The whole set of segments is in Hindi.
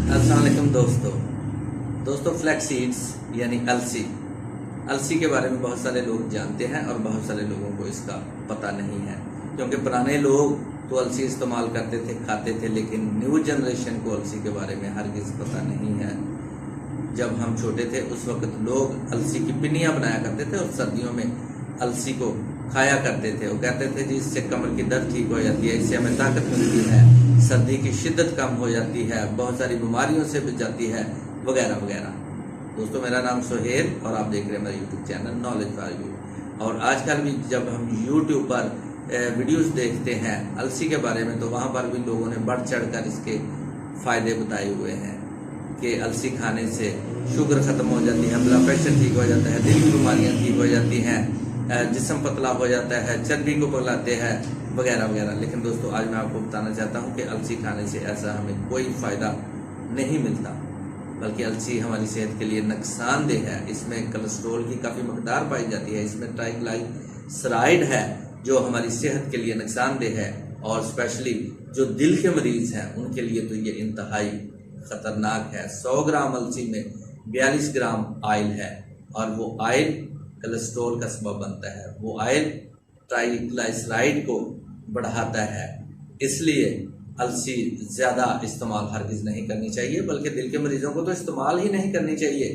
अस्सलाम वालेकुम दोस्तों फ्लैक्स सीड्स यानी अलसी के बारे में बहुत सारे लोग जानते हैं और बहुत सारे लोगों को इसका पता नहीं है, क्योंकि पुराने लोग तो अलसी इस्तेमाल करते थे, खाते थे, लेकिन न्यू जनरेशन को अलसी के बारे में हरगिज़ पता नहीं है। जब हम छोटे थे उस वक्त लोग अलसी की पिन्नियाँ बनाया करते थे और सर्दियों में अलसी को खाया करते थे। वो कहते थे जी इससे कमर की दर्द ठीक हो जाती है, इससे हमें ताकत मिलती है, सर्दी की शिद्दत कम हो जाती है, बहुत सारी बीमारियों से बच जाती है, वगैरह वगैरह। दोस्तों मेरा नाम सोहेल और आप देख रहे हैं मेरा YouTube channel knowledge for you. और आजकल भी जब हम यूट्यूब पर वीडियोस देखते हैं अलसी के बारे में तो वहाँ पर भी लोगों ने बढ़ चढ़ कर इसके फ़ायदे बताए हुए हैं कि अलसी खाने से शुगर ख़त्म हो जाती है, ब्लड प्रेशर ठीक हो जाता है, दिल की बीमारियाँ ठीक हो जाती हैं, जिस्म पतला हो जाता है, चर्बी को पिघलाते हैं, वगैरह वगैरह। लेकिन दोस्तों आज मैं आपको बताना चाहता हूँ कि अलसी खाने से ऐसा हमें कोई फ़ायदा नहीं मिलता, बल्कि अलसी हमारी सेहत के लिए नुकसानदेह है। इसमें कोलेस्ट्रॉल की काफ़ी मकदार पाई जाती है, इसमें ट्राइग्लिसराइड है जो हमारी सेहत के लिए नुकसानदेह है, और स्पेशली जो दिल के मरीज़ हैं उनके लिए तो ये इंतहाई ख़तरनाक है। 100 ग्राम अलसी में 42 ग्राम ऑयल है और वो ऑयल कोलेस्ट्रॉल का सबब बनता है, वो ऑयल ट्राइग्लिसराइड को बढ़ाता है। इसलिए अलसी ज़्यादा इस्तेमाल हरगिज़ नहीं करनी चाहिए, बल्कि दिल के मरीज़ों को तो इस्तेमाल ही नहीं करनी चाहिए।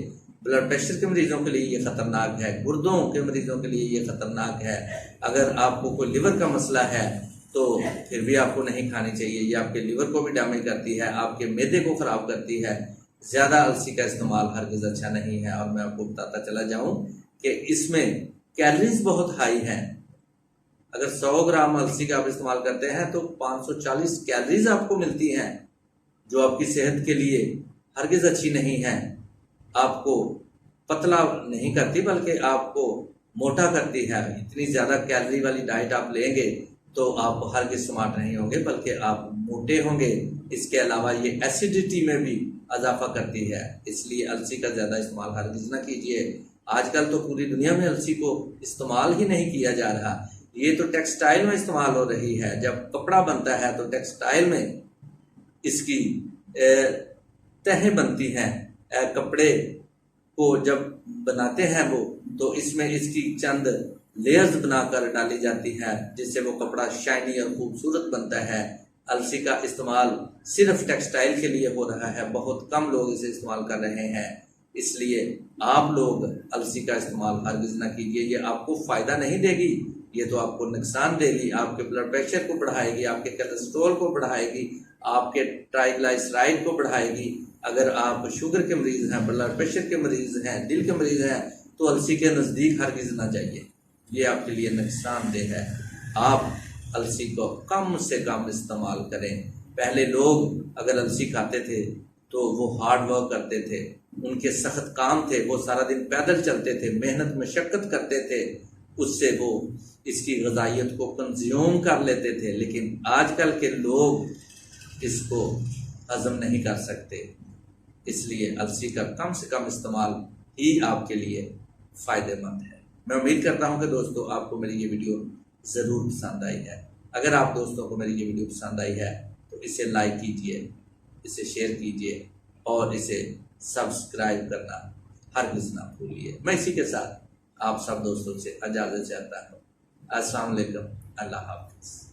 ब्लड प्रेशर के मरीज़ों के लिए ये ख़तरनाक है, गुर्दों के मरीज़ों के लिए ये ख़तरनाक है। अगर आपको कोई लिवर का मसला है तो फिर भी आपको नहीं खानी चाहिए, ये आपके लिवर को भी डैमेज करती है, आपके मैदे को ख़राब करती है। ज़्यादा अलसी का इस्तेमाल हरगिज़ अच्छा नहीं है। और मैं आपको बताता चला जाऊँ कि इसमें कैलोरीज बहुत हाई हैं। अगर 100 ग्राम अलसी का आप इस्तेमाल करते हैं तो 540 कैलोरीज आपको मिलती हैं, जो आपकी सेहत के लिए हरगिज़ अच्छी नहीं है। आपको पतला नहीं करती बल्कि आपको मोटा करती है। इतनी ज़्यादा कैलोरी वाली डाइट आप लेंगे तो आप हरगिज़ स्मार्ट नहीं होंगे, बल्कि आप मोटे होंगे। इसके अलावा ये एसिडिटी में भी इजाफा करती है, इसलिए अलसी का ज़्यादा इस्तेमाल हरगिज़ ना कीजिए। आजकल तो पूरी दुनिया में अलसी को इस्तेमाल ही नहीं किया जा रहा, ये तो टेक्सटाइल में इस्तेमाल हो रही है। जब कपड़ा बनता है तो टेक्सटाइल में इसकी तहें बनती हैं, कपड़े को जब बनाते हैं वो तो इसमें इसकी चंद लेयर्स बनाकर डाली जाती है, जिससे वो कपड़ा शाइनी और खूबसूरत बनता है। अलसी का इस्तेमाल सिर्फ टेक्सटाइल के लिए हो रहा है, बहुत कम लोग इसे इस्तेमाल कर रहे हैं। इसलिए आप लोग अलसी का इस्तेमाल हरगिज़ ना कीजिए, ये आपको फ़ायदा नहीं देगी, ये तो आपको नुकसान देगी। आपके ब्लड प्रेशर को बढ़ाएगी, आपके कोलेस्ट्रॉल को बढ़ाएगी, आपके ट्राइग्लिसराइड को बढ़ाएगी। अगर आप शुगर के मरीज़ हैं, ब्लड प्रेशर के मरीज़ हैं, दिल के मरीज़ हैं तो अलसी के नज़दीक हरगिज़ ना जाइए, ये आपके लिए नुकसानदेह है। आप अलसी को कम से कम इस्तेमाल करें। पहले लोग अगर अलसी खाते थे तो वो हार्ड वर्क करते थे, उनके सख्त काम थे, वो सारा दिन पैदल चलते थे, मेहनत मशक्क़त करते थे, उससे वो इसकी ग़िज़ाइयत को कंज्यूम कर लेते थे। लेकिन आजकल के लोग इसको हज़म नहीं कर सकते, इसलिए अलसी का कम से कम इस्तेमाल ही आपके लिए फ़ायदेमंद है। मैं उम्मीद करता हूं कि दोस्तों आपको मेरी ये वीडियो ज़रूर पसंद आई है। अगर आप दोस्तों को मेरी ये वीडियो पसंद आई है तो इसे लाइक कीजिए, इसे शेयर कीजिए और इसे सब्सक्राइब करना हरगिज़ ना भूलिए। मैं इसी के साथ आप सब दोस्तों से इजाज़त चाहता हूँ। अस्सलाम वालेकुम, अल्लाह हाफ़िज़।